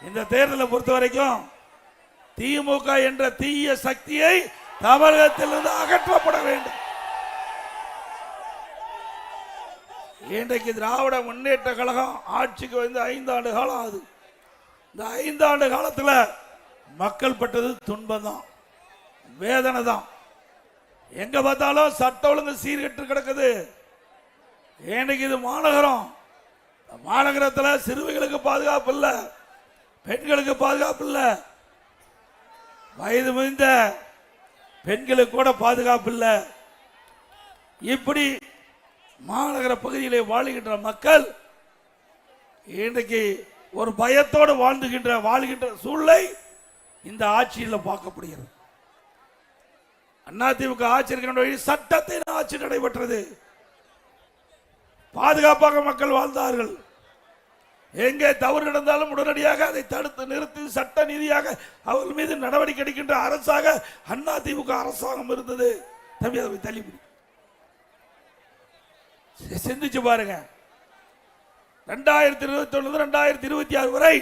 இந்த தேர்தலை பொறுத்த வரைக்கும் திமுக என்ற தீய சக்தியை தமிழகத்திலிருந்து அகற்றப்பட வேண்டும். இன்றைக்கு திராவிட முன்னேற்ற கழகம் ஆட்சிக்கு வந்து 5 ஆண்டு காலம் ஆகுது. இந்த 5 ஆண்டு காலத்தில் மக்கள் பட்டது துன்பம் தான், வேதனை தான். எங்க பார்த்தாலும் சட்ட ஒழுங்கு சீர்கெட்டு கிடக்குது. இன்றைக்கு இது மாநகரம். மாநகரத்தில் சிறுமிகளுக்கு பாதுகாப்பு இல்லை, பெண்களுக்கு பாதுகாப்பு இல்லை, வயது முதிர்ந்த பெண்களுக்கு கூட பாதுகாப்பு இல்லை. இப்படி மாநகர பகுதியிலே வாழுகின்ற மக்கள் இன்றைக்கு ஒரு பயத்தோடு வாழ்கின்ற சூழ்நிலை இந்த ஆட்சியில் பார்க்கப்படுகிறது. அதிமுக ஆட்சி இருக்கின்ற சட்டத்தின் ஆட்சி நடைபெற்றது. பாதுகாப்பாக மக்கள் வாழ்ந்தார்கள். எங்கே தவறு நடந்தாலும் உடனடியாக அதை தடுத்து நிறுத்தி சட்ட நீதியாக அவர்கள் மீது நடவடிக்கை எடுக்கின்ற அரசாக அதிமுக அரசாங்கம் இருந்தது. தள்ளிப்படி சிந்திச்சு பாருங்க. 2021 2026 வரை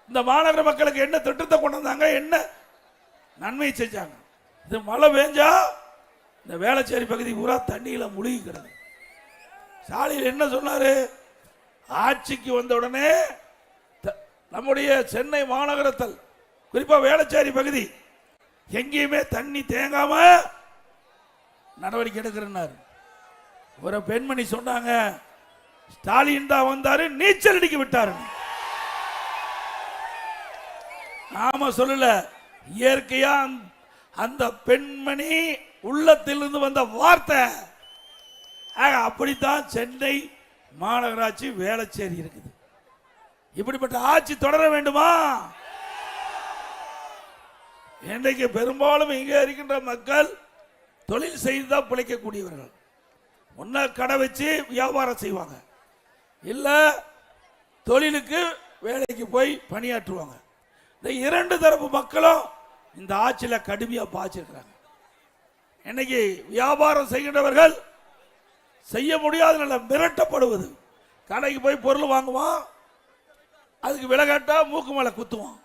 இந்த மாநகர மக்களுக்கு என்ன திட்டத்தை கொண்டு வந்தாங்க, என்ன நன்மை செஞ்சாங்க? இது மழை பெஞ்சா இந்த வேளச்சேரி பகுதி பூரா தண்ணியில முழுகி கிடக்கு. சாலையில் என்ன சொன்னாரு? ஆட்சிக்கு வந்த உடனே நம்முடைய சென்னை மாநகரத்தில் குறிப்பா வேளச்சேரி பகுதி எங்கேயுமே தண்ணி தேங்காம நடவடிக்கை எடுக்கிறார். ஒரு பெண்மணி சொன்னாங்க, ஸ்டாலின் தான் வந்தாரு, நீச்சல் அடிக்க விட்டாரு. நாம சொல்லல, இயற்கையா அந்த பெண்மணி உள்ளத்திலிருந்து வந்த வார்த்தை. அப்படித்தான் சென்னை மாநகராட்சி வேளச்சேரி இருக்குது. இப்படிப்பட்ட ஆட்சி தொடர வேண்டுமா? இன்றைக்கு பெரும்பாலும் இங்கே இருக்கின்ற மக்கள் தொழில் செய்துதான் பிழைக்கக்கூடியவர்கள். ஒன்ன கடை வச்சு வியாபாரம் செய்வாங்க, இல்ல தொழிலுக்கு வேலைக்கு போய் பணியாற்றுவாங்க. இந்த 2 தரப்பு மக்களும் இந்த ஆட்சியில் கடுமையா பாய்ச்சிருக்கிறாங்க. இன்னைக்கு வியாபாரம் செய்கின்றவர்கள் செய்ய முடியாத மிரட்டப்படுவது. கடைக்கு போய் பொருள் வாங்குவான், அதுக்கு விலகாட்டா மூக்கு மேல குத்துவான்.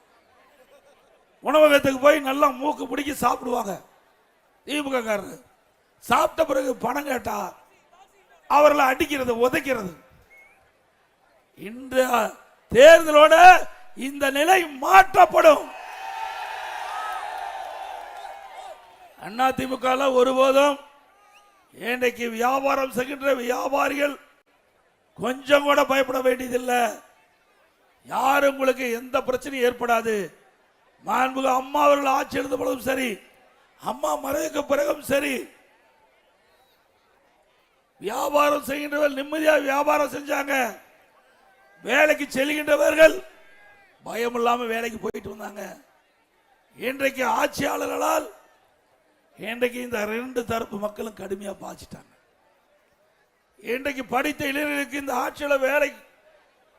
உணவகத்துக்கு போய் நல்லா மூக்கு பிடிக்கி சாப்பிடுவாங்க திமுக காரர். சாப்பிட்ட பிறகு பணம் கேட்டா அவர்களை அடிக்கிறது, உதைக்கிறது. இந்த தேர்தலோட இந்த நிலை மாற்றப்படும். அதிமுக ஒருபோதும் இன்றைக்கு வியாபாரம் செய்கின்ற வியாபாரிகள் கொஞ்சம் கூட பயப்பட வேண்டியதில்லை. யாரும் உங்களுக்கு எந்த பிரச்சனையும் ஏற்படாது. மாண்புமிகு அம்மா அவர்கள் ஆட்சி எடுத்த பொழுதும் சரி, அம்மா மறைவுக்கு பிறகும் சரி, வியாபாரம் செய்கின்றவர்கள் நிம்மதியாக வியாபாரம் செஞ்சாங்க. வேலைக்கு செல்கின்றவர்கள் பயம் இல்லாம வேலைக்கு போயிட்டு வந்தாங்க. இன்றைக்கு ஆட்சியாளர்களால் இன்றைக்கு இந்த 2 தரப்பு மக்களும் கடுமையா பாய்ச்சிட்டாங்க. இன்றைக்கு படித்த இளைஞர்களுக்கு இந்த ஆட்சியில் வேலை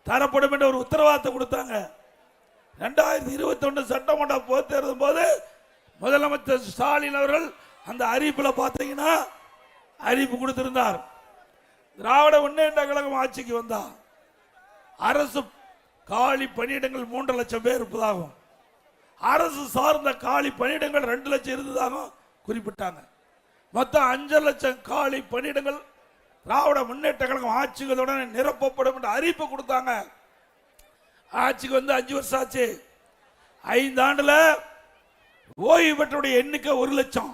தரப்படும் என்ற ஒரு உத்தரவாதத்தை கொடுத்தாங்க. 2021 சட்டமன்ற பொதுத் தேர்தல் போது முதலமைச்சர் ஸ்டாலின் அவர்கள் அந்த அறிவிப்பில் பார்த்தீங்கன்னா அறிவிப்பு கொடுத்திருந்தார். திராவிட முன்னேற்ற கழகம் ஆட்சிக்கு வந்தார், அரசு காலி பணியிடங்கள் 3 லட்சம் பேர் இருப்பதாகும், அரசு சார்ந்த காலி பணியிடங்கள் 2 லட்சம் இருந்ததாகவும் குறிப்பிட்டாங்க. மொத்தம் 5 லட்சம் காலி பணியிடங்கள் திராவிட முன்னேற்ற கழகம் ஆட்சிகளுடன் நிரப்பப்படும் என்று அறிவிப்பு கொடுத்தாங்க. ஆட்சிக்கு வந்து 5 வருஷம் ஆச்சு. 5 ஆண்டுல ஓய்வு பெற்றவுடைய எண்ணிக்கை 1 லட்சம்,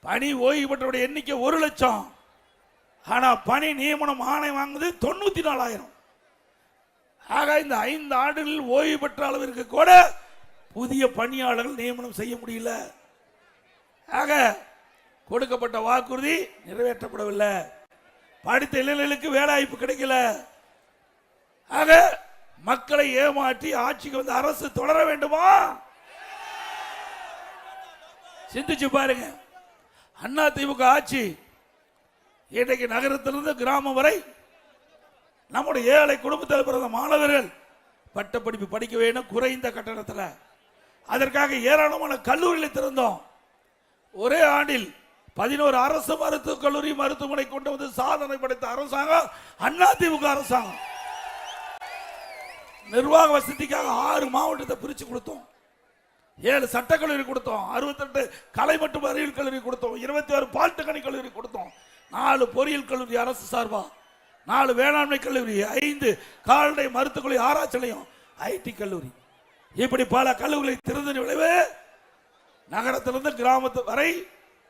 பணி ஓய்வு பெற்றவுடைய எண்ணிக்கை 1 லட்சம். ஆனா பணி நியமனம் ஆணை வாங்குது 94,000. ஆக இந்த 5 ஆண்டுகளில் ஓய்வு பெற்ற அளவிற்கு கூட புதிய பணியாளர்கள் நியமனம் செய்ய முடியல. ஆக கொடுக்கப்பட்ட வாக்குறுதி நிறைவேற்றப்படவில்லை. படித்த இளைஞர்களுக்கு வேலை வாய்ப்பு கிடைக்கல. ஆக மக்களை ஏமாற்றி ஆட்சிக்கு வந்து அரசு தொடர வேண்டுமா? சிந்திச்சு பாருங்க. அதிமுக ஆட்சி இன்றைக்கு நகரத்திலிருந்து கிராமம் வரை நம்முடைய ஏழை குடும்பத்தில் பிறந்த மாணவர்கள் பட்டப்படிப்பு படிக்க வேண்டும் குறைந்த கட்டணத்தில். அதற்காக ஏராளமான கல்லூரிகளை திறந்தோம். ஒரே ஆண்டில் 11 அரசு மருத்துவக் கல்லூரி மருத்துவமனை கொண்டு வந்து சாதனை படைத்த அரசாங்கம் அதிமுக அரசாங்கம். நிர்வாக வசதிக்காக 6 மாவட்டத்தை பிரிச்சு கொடுத்தோம், 7 சட்டக்கல்லூரி கொடுத்தோம், 68 கலை மற்றும் அறிவியல் கல்லூரி கொடுத்தோம், 26 பாலிடெக்னிக் கல்லூரி கொடுத்தோம், 4 பொறியியல் கல்லூரி அரசு சார்பா, 4 வேளாண்மை கல்லூரி, 5 கால்நடை மருத்துவக்கல்லூரி ஆராய்ச்சி நிலையம், ஐடி கல்லூரி, இப்படி பல கல்லூரிகளை திறந்த விளைவு நகரத்திலிருந்து கிராமத்து வரை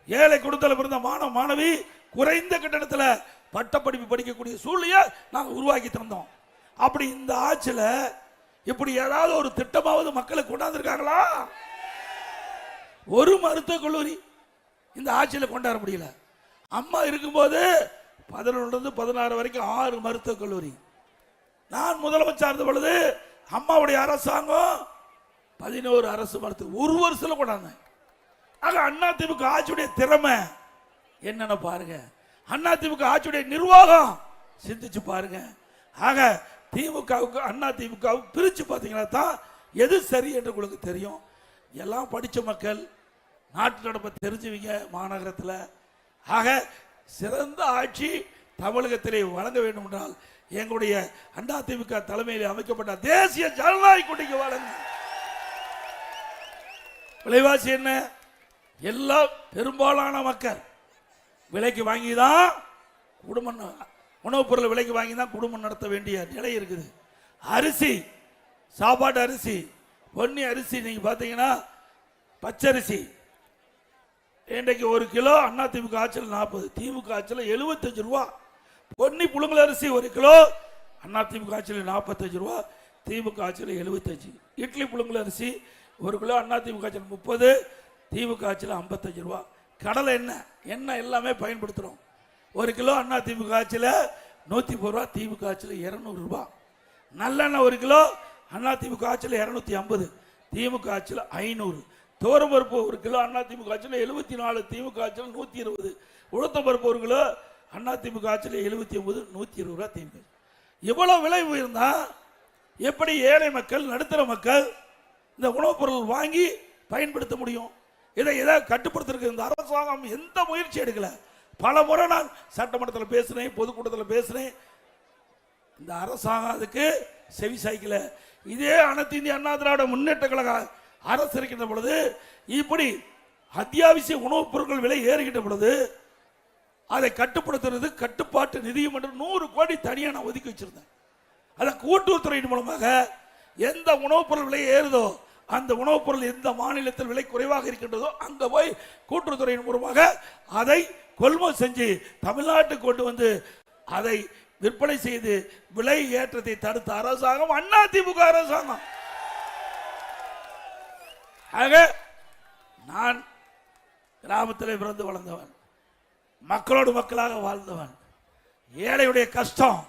ஏழை குடும்பத்தில் பிறந்த மாணவ மாணவி குறைந்த கட்டணத்தில் பட்டப்படிப்பு படிக்கக்கூடிய சூழ்நிலையை நாங்கள் உருவாக்கி தந்தோம். அப்படி இந்த ஆட்சியில் இப்படி ஏதாவது ஒரு திட்டமாவது மக்களுக்கு கொண்டாந்துருக்காங்களா? ஒரு மருத்துவக் கல்லூரி இந்த ஆட்சியில் கொண்டாட முடியல. அம்மா இருக்கும்போது 11 16 வரைக்கும் 6 மருத்துவக் கல்லூரி. நான் முதலமைச்சர் இருந்த பொழுது அம்மாவுடைய அரசாங்கம் 11 அரசு மருத்துவ ஒரு வருஷத்துல கொண்டாந்தேன். ஆக அண்ணா திமுக ஆட்சியுடைய திறமை என்னன்னு பாருங்க, அண்ணா திமுக ஆட்சியுடைய நிர்வாகம் சிந்திச்சு பாருங்க. ஆக திமுகவுக்கு அண்ணா திமுகவுக்கு பிரிச்சு பார்த்தீங்கன்னா தான் எது சரி என்று உங்களுக்கு தெரியும். எல்லாம் படித்த மக்கள், நாட்டு நடப்பை தெரிஞ்சுவீங்க மாநகரத்தில். ஆக சிறந்த ஆட்சி தமிழகத்திலே வழங்க வேண்டும் என்றால் எங்களுடைய அண்ணா திமுக தலைமையில் அமைக்கப்பட்ட தேசிய ஜனநாயக கூட்டணிக்கு வழங்க. விலைவாசி என்ன? எல்லா பெரும்பாலான மக்கள் விலைக்கு வாங்கி தான் குடும்பம், உணவுப் பொருள் விலைக்கு வாங்கி தான் குடும்பம் நடத்த வேண்டிய நிலை இருக்குது. அரிசி, சாப்பாட்டு அரிசி, பொன்னி அரிசி நீங்க பார்த்தீங்கன்னா பச்சரிசி இன்றைக்கு 1 கிலோ அண்ணா திமுக ஆட்சியில் 40, திமுக ஆட்சியில் 75 ரூபா. பொன்னி புழுங்கல் அரிசி 1 கிலோ அண்ணா திமுக ஆட்சியில் 45 ரூபா, திமுக ஆட்சியில் 75. இட்லி புழுங்கல் அரிசி 1 கிலோ அண்ணா திமுக ஆட்சியில் 30, திமுக ஆட்சியில் 55 ரூபா. கடலை எண்ணெய் எல்லாமே பயன்படுத்துகிறோம். 1 கிலோ அண்ணா திமுக ஆட்சியில் 130 ரூபா, திமுக ஆட்சியில் 200 ரூபா. நல்லெண்ணெய் 1 கிலோ அண்ணா திமுக ஆட்சியில் 250, திமுக ஆட்சியில் 500. துவரம்பருப்பு 1 கிலோ அண்ணா திமுக ஆட்சியில் 74, திமுக ஆட்சியில் 120. உளுத்தம்பருப்பு 1 கிலோ அண்ணா திமுக ஆட்சியில் 79, 120 ரூபா திமுக. இவ்வளவு விலை உயர்ந்தா எப்படி ஏழை மக்கள், நடுத்தர மக்கள் இந்த உணவுப் பொருள் வாங்கி பயன்படுத்த முடியும்? இதை கட்டுப்படுத்துறதுக்கு இந்த அரசாங்கம் எந்த முயற்சி எடுக்கல. பல முறை நான் சட்டமன்றத்தில் பேசுறேன், பொதுக்கூட்டத்தில் பேசுறேன். இந்த அரசாங்கம் அதுக்கு செவி சாய்க்கல. இதே அனைத்து இந்திய அண்ணா திராவிட முன்னேற்ற கழக அரசு இருக்கின்ற பொழுது, இப்படி அத்தியாவசிய உணவுப் பொருட்கள் விலை ஏறுகின்ற பொழுது அதை கட்டுப்படுத்துறது கட்டுப்பாட்டு நிதியம் என்று 100 கோடி தனியாக நான் ஒதுக்கி வச்சிருந்தேன். அதை கூட்டுறவுத்துறையின் மூலமாக எந்த உணவுப் பொருள் விலை ஏறுதோ அந்த உணவுப் பொருள் எந்த மாநிலத்தில் விலை குறைவாக இருக்கின்றதோ அங்க போய் கூட்டுறவுத்துறையின் மூலமாக அதை கொள்முதல் செஞ்சு தமிழ்நாட்டுக்கு கொண்டு வந்து அதை விற்பனை செய்து விலை ஏற்றத்தை தடுத்த அரசாங்கம் அண்ணா திமுக அரசாங்கம். ஆக நான் கிராமத்தில் பிறந்து வளர்ந்தவன், மக்களோடு மக்களாக வாழ்ந்தவன். ஏழையுடைய கஷ்டம்,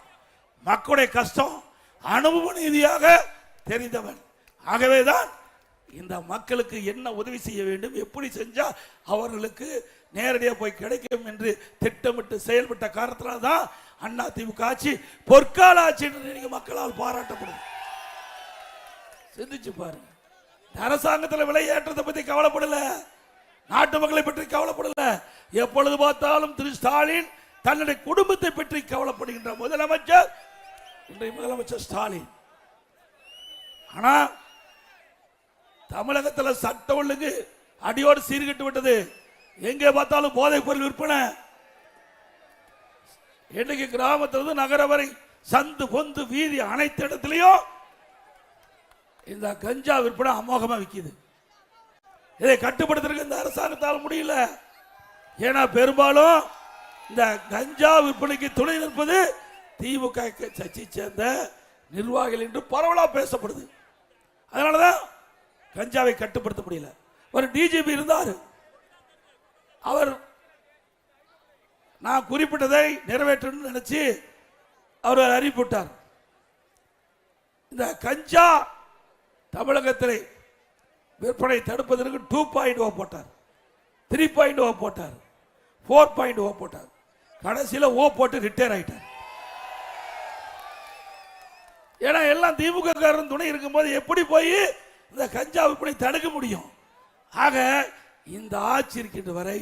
மக்களுடைய கஷ்டம் அனுபவ ரீதியாக தெரிந்தவன். ஆகவேதான் இந்த மக்களுக்கு என்ன உதவி செய்ய வேண்டும், எப்படி செஞ்சா அவர்களுக்கு நேரடியாக போய் கிடைக்கும் என்று திட்டமிட்டு செயல்பட்ட காரணத்தினால தான் அண்ணா திமுக ஆட்சி பொற்கால ஆட்சி என்று மக்களால் பாராட்டப்படும். சிந்திச்சு பாருங்க. அரசாங்கத்தில் விலை ஏற்றத்தை பற்றி கவலைப்படல, நாட்டு மக்களை பற்றி கவலைப்படல. எப்பொழுது பார்த்தாலும் திரு ஸ்டாலின் தன்னுடைய குடும்பத்தை பற்றி கவலைப்படுகின்ற முதலமைச்சர் இன்றைய முதலமைச்சர் ஸ்டாலின். ஆனா தமிழகத்தில் சட்ட ஒழுங்கு அடியோடு சீர்கட்டு விட்டது. எங்கே பார்த்தாலும் போதைப் பொருள் விற்பனை. இன்னைக்கு கிராமத்திலிருந்து நகர வரை சந்து பொந்து வீதி அனைத்து இடத்திலையும் இந்த கஞ்சா விற்பனை அமோகமா விற்கிது. இதை கட்டுப்படுத்துறதுக்கு இந்த அரசாங்கத்தால் முடியல. ஏன்னா பெரும்பாலும் இந்த கஞ்சா விற்பனைக்கு துணை நிற்பது திமுக கட்சியை சேர்ந்த நிர்வாகிகள் என்று பரவலா பேசப்படுது. அதனாலதான் கஞ்சாவை கட்டுப்படுத்த முடியல. ஒரு டிஜிபி இருந்தார், அவர் நான் குறிப்பிட்டதை நிறைவேற்றணும்னு நினைச்சு அவர் அறிவிப்புட்டார். இந்த கஞ்சா தமிழகத்தில் விற்பனை தடுப்பதற்கு 2.0 போட்டார், 3.0 போட்டார், 4.0 போட்டார். கடைசியில் ஓ போட்டு ரிட்டையர் ஆயிட்டார். ஏன்னா எல்லாம் திமுக காரன் துணை இருக்கும்போது எப்படி போய் இந்த கஞ்சா விற்பனை தடுக்க முடியும்? ஆக இந்த ஆட்சி இருக்கின்ற வரை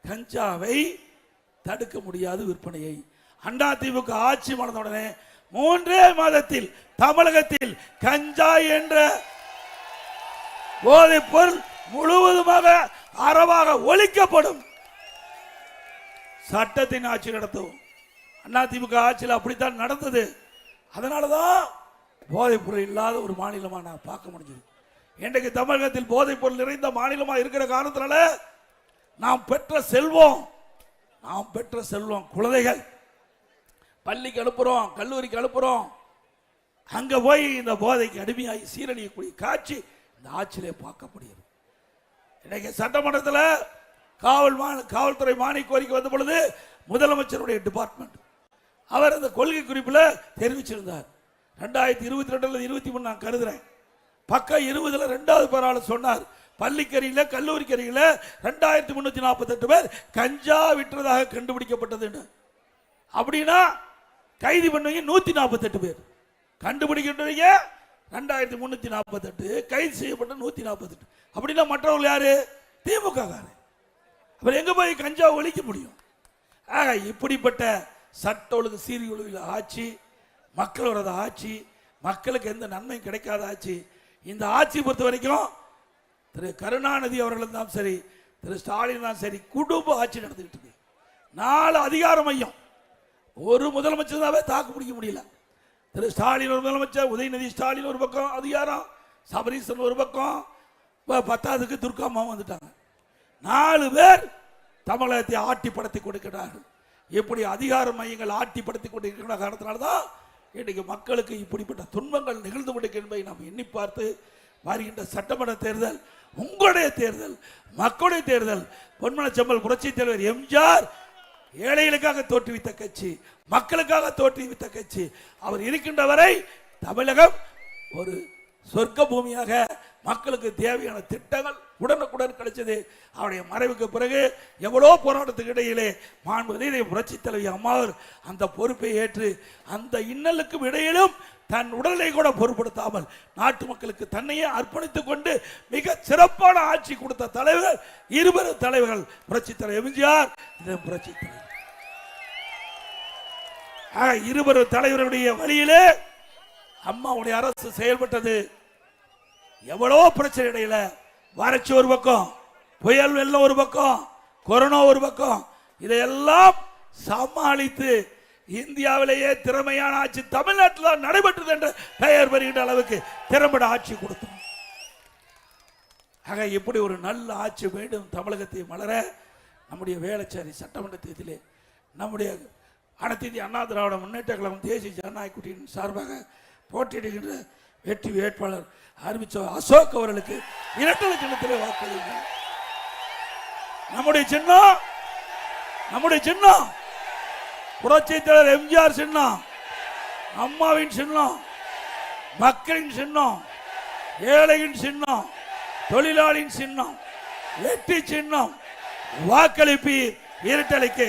கஞ்சாவை தடுக்க முடியாது விற்பனையை. அண்ணா திமுக ஆட்சி மறந்த உடனே 3 மாதத்தில் தமிழகத்தில் கஞ்சா என்ற போதைப் பொருள் முழுவதுமாக அறவாக ஒழிக்கப்படும். சட்டத்தின் ஆட்சி நடத்தும். அதிமுக ஆட்சியில் அப்படித்தான் நடந்தது. அதனாலதான் போதைப் பொருள் இல்லாத ஒரு மாநிலமா நான் பார்க்க முடிஞ்சது. இன்றைக்கு தமிழகத்தில் போதைப் பொருள் நிறைந்த மாநிலமா இருக்கிற காரணத்தினால நாம் பெற்ற செல்வம் குழந்தைகள் பள்ளிக்கு அனுப்புறோம், கல்லூரிக்கு அனுப்புறோம். அங்க போய் இந்த போதைக்கு அடிமையாகி சீரழியக்கூடிய காட்சி இந்த ஆட்சியிலே பார்க்கப்படுகிறது. இன்னைக்கு சட்டமன்றத்தில் காவல்துறை மானிய கோரிக்கை வந்த பொழுது முதலமைச்சருடைய டிபார்ட்மெண்ட் அவர் அந்த கொள்கை குறிப்பில் தெரிவிச்சிருந்தார். 2022 23 நான் கருதுறேன். பக்கம் 20 2வது பேராளர் சொன்னார், பள்ளிக்கரையில் கல்லூரிக்கரையில் 2348 பேர் கஞ்சா விற்றதாக கண்டுபிடிக்கப்பட்டது. அப்படின்னா கைது பண்ணுவீங்க 148 பேர், கண்டுபிடிக்கிறவங்க 2348, கைது செய்யப்பட்ட 148. அப்படின்னா மற்றவர்கள் யாரு? திமுக காரர். அப்புறம் எங்க போய் கஞ்சா ஒழிக்க முடியும்? இப்படிப்பட்ட சட்ட ஒழுங்கு சீர்குலைவில் ஆட்சி, மக்களோட ஆட்சி, மக்களுக்கு எந்த நன்மையும் கிடைக்காத ஆட்சி. இந்த ஆட்சி பொறுத்த வரைக்கும் திரு கருணாநிதி அவர்களும் தான் சரி, திரு ஸ்டாலின் தான் சரி, குடும்ப ஆட்சி நடந்துகிட்டு இருக்கு. 4 அதிகார மையம். ஒரு முதலமைச்சராகவே தாக்கு பிடிக்க முடியல. திரு ஸ்டாலின் ஒரு முதலமைச்சர், உதயநிதி ஸ்டாலின் ஒரு பக்கம் அதிகாரம், சபரீசன் ஒரு பக்கம், 10க்கு துர்காமா வந்துட்டாங்க. 4 பேர் தமிழகத்தை ஆட்டி படுத்தி கொடுக்கிறார்கள். இப்படி அதிகார மையங்கள் ஆட்டி படுத்தி கொண்டிருக்கிற காரணத்தினால்தான் இன்றைக்கு மக்களுக்கு இப்படிப்பட்ட துன்பங்கள் நிகழ்ந்து கொண்டிருக்க என்பதை நாம் எண்ணி பார்த்து வருகின்ற சட்டமன்ற தேர்தல் உங்களுடைய தேர்தல், மக்களுடைய தேர்தல். பொன்மனச்செம்மல் புரட்சி தலைவர் எம்ஜிஆர் ஏழைகளுக்காக தோற்றுவித்த கட்சி, மக்களுக்காக தோற்றுவித்த கட்சி. அவர் இருக்கின்ற வரை தமிழகம் ஒரு சொர்க்க பூமியாக மக்களுக்கு தேவையான திட்டங்கள் உடனுக்குடன் கிடைச்சது. அவருடைய மறைவுக்கு பிறகு எவ்வளோ போராட்டத்துக்கு இடையிலே மாண்புமிகு புரட்சி தலைவி அம்மாவர் அந்த பொறுப்பை ஏற்று அந்த இன்னலுக்கும் இடையிலும் தன் உடலை கூட பொருட்படுத்தாமல் நாட்டு மக்களுக்கு தன்னையே அர்ப்பணித்துக் கொண்டு மிக சிறப்பான ஆட்சி கொடுத்த தலைவர் 2 தலைவர்கள், புரட்சி தலைவர் எம்ஜிஆர், புரட்சி தலைவர். 2 தலைவருடைய வழியிலே அம்மாவுடைய அரசு செயல்பட்டது. எவ்வளோ பிரச்சனை இடையில வறட்சி ஒரு பக்கம், புயல் வெள்ளம் ஒரு பக்கம், கொரோனா ஒரு பக்கம், இதையெல்லாம் சமாளித்து இந்தியாவிலேயே திறமையான ஆட்சி தமிழ்நாட்டில் நடைபெற்றது என்ற பெயர் பெறுகின்ற அளவுக்கு திறம்பட ஆட்சி கொடுத்தோம். ஆக இப்படி ஒரு நல்ல ஆட்சி வேண்டும் தமிழகத்தை மலர நம்முடைய வேளச்சேரி சட்டமன்ற தேர்தலிலே நம்முடைய அனைத்து இந்திய அண்ணா திராவிட முன்னேற்ற கழகம் தேசிய ஜனநாயக கூட்டணியின் சார்பாக போட்டியிடுகின்ற வெற்றி வேட்பாளர் அறிவிச்ச அசோக் அவர்களுக்கு இரட்டை சின்னத்திலே வாக்களிங்க. நம்முடைய சின்னம் புரட்சி தலைவர் எம்ஜிஆர் சின்னம், அம்மாவின் சின்னம், மக்களின் சின்னம், ஏழையின் சின்னம், தொழிலாளியின் சின்னம், வெற்றி சின்னம். வாக்களிப்பீர் இரட்டலைக்கு.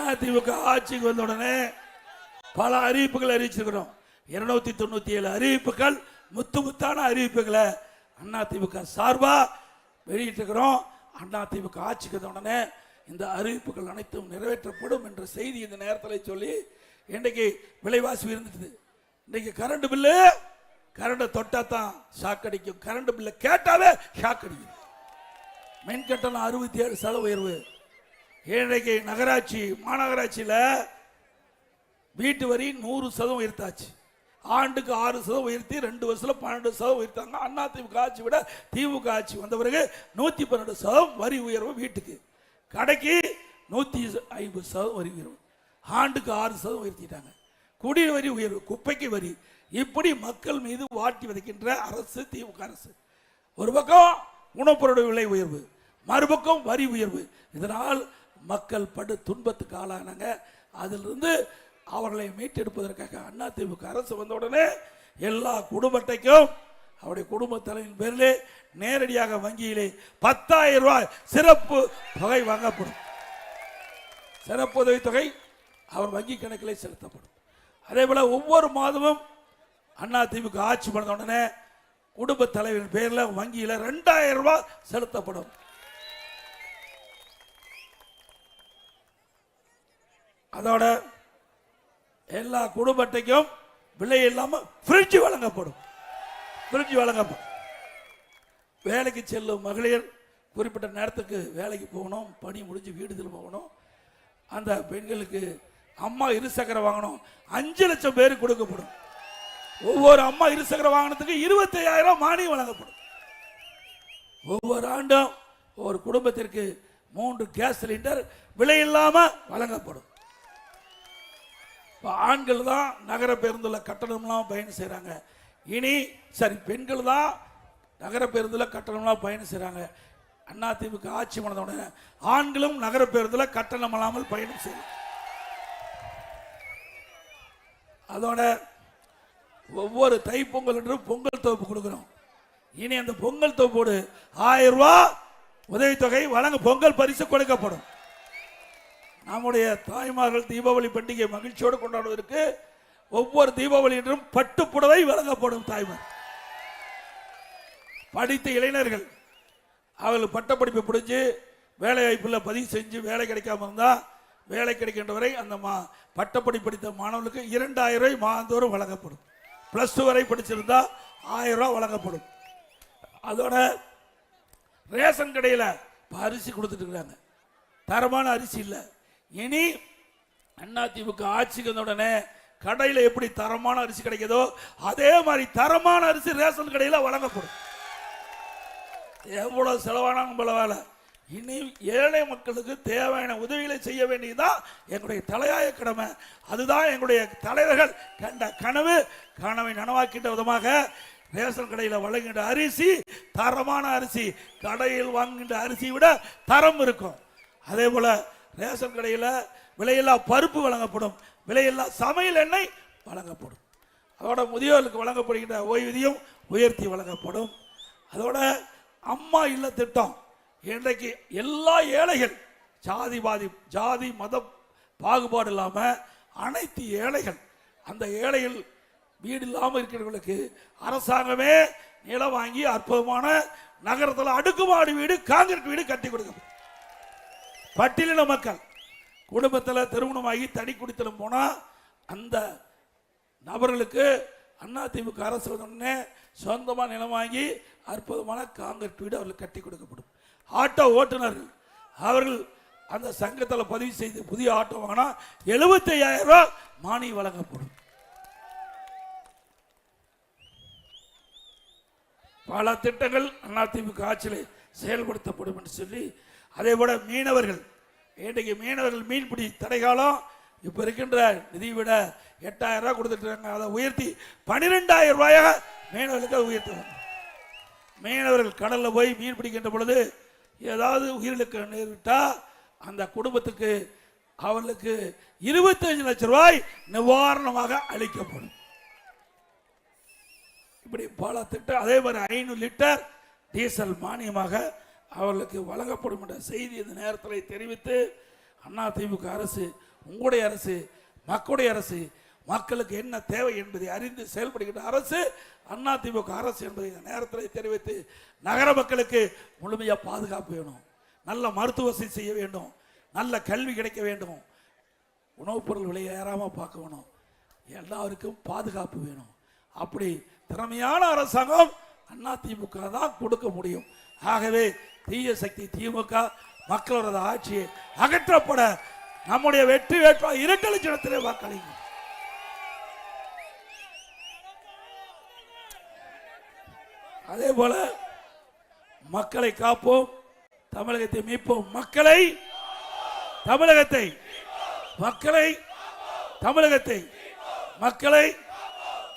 அதிமுக ஆட்சிக்கு வந்த உடனே பல அறிவிப்புகள் அறிவிச்சிருக்கிறோம். 297 அறிவிப்புகள், முத்தான அறிவிப்புகளை அதிமுக சார்பா வெளியிட்டிருக்கிறோம். அதிமுக ஆட்சிக்கு வந்த உடனே இந்த அறிவிப்புகள் அனைத்தும் நிறைவேற்றப்படும் என்ற செய்தி இந்த நேரத்தில் சொல்லி, இன்றைக்கு விலைவாசி இருந்துட்டு, இன்றைக்கு கரண்ட் பில்லு, கரண்ட் தொட்டா தான் ஷாக் அடிக்கும், கரண்ட் பில்லை கேட்டாவே ஷாக் அடிக்கும். மின் கட்டணம் 67% உயர்வு. இன்றைக்கு நகராட்சி மாநகராட்சியில் வீட்டு வரி 100% உயர்த்தாச்சு. ஆண்டுக்கு 6% உயர்த்தி 2 வருஷத்துல 12% உயர்த்தாங்க. அதிமுக ஆட்சி விட திமுக ஆட்சி வந்த பிறகு 112% வரி உயர்வு வீட்டுக்கு, கடைக்கு 150% வரி உயர்வு, ஆண்டுக்கு 6% உயர்த்திட்டாங்க. குடிநீர் வரி உயர்வு, குப்பைக்கு வரி, இப்படி மக்கள் மீது வாட்டி விதைக்கின்ற அரசு திமுக அரசு. ஒரு பக்கம் உணவுப்பொருள் விலை உயர்வு, மறுபக்கம் வரி உயர்வு. இதனால் மக்கள் படு துன்பத்துக்கு ஆளானாங்க. அதிலிருந்து அவர்களை மீட்டெடுப்பதற்காக அதிமுக அரசு வந்த உடனே எல்லா குடும்ப அட்டைக்கும் அவருடைய குடும்ப தலைவின் பேரிலே நேரடியாக வங்கியிலே 10,000 ரூபாய் சிறப்பு தொகை வாங்கப்படும். சிறப்பு உதவி தொகை அவர் வங்கி கணக்கிலே செலுத்தப்படும். அதே போல ஒவ்வொரு மாதமும் அதிமுக ஆட்சி பண்ண உடனே குடும்ப தலைவரின் பேரில் வங்கியில் 2,000 ரூபாய் செலுத்தப்படும். அதோட எல்லா குடும்ப அட்டைக்கும் விலை இல்லாம ஃப்ரிட்ஜ் வழங்கப்படும். வேலைக்கு செல்லும் மகளிர் குறிப்பிட்ட நேரத்துக்கு வேலைக்கு போகணும், பணி முடிஞ்சு வீடு திரும்ப போகணும். அந்த பெண்களுக்கு அம்மா இருசக்கர வாங்கணும், 5 லட்சம் பேருக்கு கொடுக்கப்படும். ஒவ்வொரு அம்மா இருசக்கர வாகனத்துக்கு 25,000 மானியம் வழங்கப்படும். ஒவ்வொரு ஆண்டும் ஒரு குடும்பத்திற்கு 3 கேஸ் சிலிண்டர் விலை இல்லாம வழங்கப்படும். ஆண்கள் தான் நகர பேருந்துல கட்டணம்லாம் பயணம் செய்யறாங்க. இனி சரி, பெண்கள் தான் நகர பேருந்துல கட்டணம்லாம் பயணம் செய்யறாங்க. அதிமுக ஆட்சி பண்ண ஆண்களும் நகர பேருந்துல கட்டணம் இல்லாமல் பயணம் செய்யலாம். அதோட ஒவ்வொரு தைப்பொங்கல் என்றும் பொங்கல் தொகுப்பு கொடுக்கிறோம். இனி அந்த பொங்கல் தொகுப்போடு 1000 ரூபாய் உதவித்தொகை வழங்க பொங்கல் பரிசு கொடுக்கப்படும். நம்முடைய தாய்மார்கள் தீபாவளி பண்டிகை மகிழ்ச்சியோடு கொண்டாடுவதற்கு ஒவ்வொரு தீபாவளி என்றும் பட்டு புடவை வழங்கப்படும். தாய்மார் படித்த இளைஞர்கள் அவர்கள் பட்டப்படிப்பை பிடிச்சு வேலை வாய்ப்புல பதிவு செஞ்சு வேலை கிடைக்காம இருந்தா வேலை கிடைக்கின்ற வரை அந்த பட்டப்படி படித்த மாணவர்களுக்கு 2000 ரூபாய் மாதந்தோறும் வழங்கப்படும். +2 வரை படிச்சிருந்தா 1000 ரூபாய் வழங்கப்படும். அதோட ரேஷன் கடையில் அரிசி கொடுத்துட்டு இருக்காங்க, தரமான அரிசி இல்லை. இனி அதிமுக ஆட்சிக்கு வந்த உடனே கடையில் எப்படி தரமான அரிசி கிடைக்குதோ அதே மாதிரி தரமான அரிசி ரேஷன் கடையில் வழங்கப்படும். எவ்வளவு செலவானாலும் பரவாயில்ல, இனி ஏழை மக்களுக்கு தேவையான உதவிகளை செய்ய வேண்டியதுதான் எங்களுடைய தலையாய கடமை. அதுதான் எங்களுடைய தலைவர்கள் கண்ட கனவை நனவாக்கின்ற விதமாக ரேஷன் கடையில் வழங்குகின்ற அரிசி தரமான அரிசி, கடையில் வாங்குகின்ற அரிசி விட தரம் இருக்கும். அதே போல ரேஷன் கடையில் விலையில்லா பருப்பு வழங்கப்படும், விலையில்லா சமையல் எண்ணெய் வழங்கப்படும். அதோட முதியோர்களுக்கு வழங்கப்படுகின்ற ஓய்வூதியம் உயர்த்தி வழங்கப்படும். அதோட அம்மா இல்ல திட்டம், இன்றைக்கு எல்லா ஏழைகள் ஜாதி மத பாகுபாடு இல்லாம அனைத்து ஏழைகள், அந்த ஏழைகள் வீடு இல்லாமல் இருக்கிறவர்களுக்கு அரசாங்கமே நிலம் வாங்கி அற்புதமான நகரத்தில் அடுக்குமாடி வீடு, காங்கிரீட் வீடு கட்டி கொடுக்கும். பட்டியலின மக்கள் குடும்பத்தில் திருமணமாகி தனி குடித்தனம் போனா அந்த நபர்களுக்கு அதிமுக அரசு உடனே சொந்தமாக நிலம் வாங்கி அற்புதமான காங்கிரீட் வீடு அவர்களுக்கு கட்டி கொடுக்கப்படும். ஆட்டோ ஓட்டுநர்கள் அவர்கள் அந்த சங்கத்தில் பதிவு செய்து புதிய ஆட்டோ வாங்கினா 75,000 ரூபாய் மானியம் வழங்கப்படும். பல திட்டங்கள் அதிமுக ஆட்சியில் செயல்படுத்தப்படும் என்று சொல்லி, அதே போல மீனவர்கள், இன்றைக்கு மீனவர்கள் மீன்பிடி தடை காலம் இப்ப இருக்கின்ற நிதி விட 8,000 ரூபாய் கொடுத்துட்டு இருக்காங்க. அதை உயர்த்தி 12,000 ரூபாயாக மீனவர்களுக்கு உயர்த்துவாங்க. மீனவர்கள் கடல்ல போய் மீன் பிடிக்கின்ற பொழுது ஏதாவது உயிரிழக்க நேரிட்டா அந்த குடும்பத்துக்கு அவர்களுக்கு 25 லட்சம் ரூபாய் நிவாரணமாக அளிக்கப்படும். இப்படி பல திட்டம். அதே மாதிரி 500 லிட்டர் டீசல் மானியமாக அவர்களுக்கு வழங்கப்படும் என்ற செய்தி இந்த நேரத்தில் தெரிவித்து, அதிமுக அரசு உங்களுடைய அரசு, மக்களுடைய அரசு, மக்களுக்கு என்ன தேவை என்பதை அறிந்து செயல்படுகின்ற அரசு அதிமுக அரசு என்பதை இந்த நேரத்தில் தெரிவித்து, நகர மக்களுக்கு முழுமையாக பாதுகாப்பு வேணும், நல்ல மருத்துவ வசதி செய்ய வேண்டும், நல்ல கல்வி கிடைக்க வேண்டும், உணவுப் பொருள் விலை ஏறாமல் பார்க்க வேணும், எல்லாருக்கும் பாதுகாப்பு வேணும். அப்படி திறமையான அரசாங்கம் அதிமுக தான் கொடுக்க முடியும். ஆகவே தீய சக்தி திமுக மக்களோட ஆட்சியை அகற்றப்பட நம்முடைய வெற்றி வேட்பாளர் 2 லட்சத்திலே வாக்களிங்க. அதே போல மக்களை காப்போம், தமிழகத்தை மீட்போம்.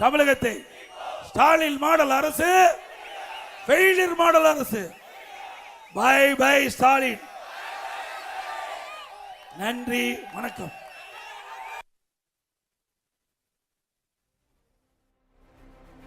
தமிழகத்தை ஸ்டாலின் மாடல் அரசு, ஃபெயிலியர் மாடல் அரசு. Bye bye Stalin. நன்றி, வணக்கம்.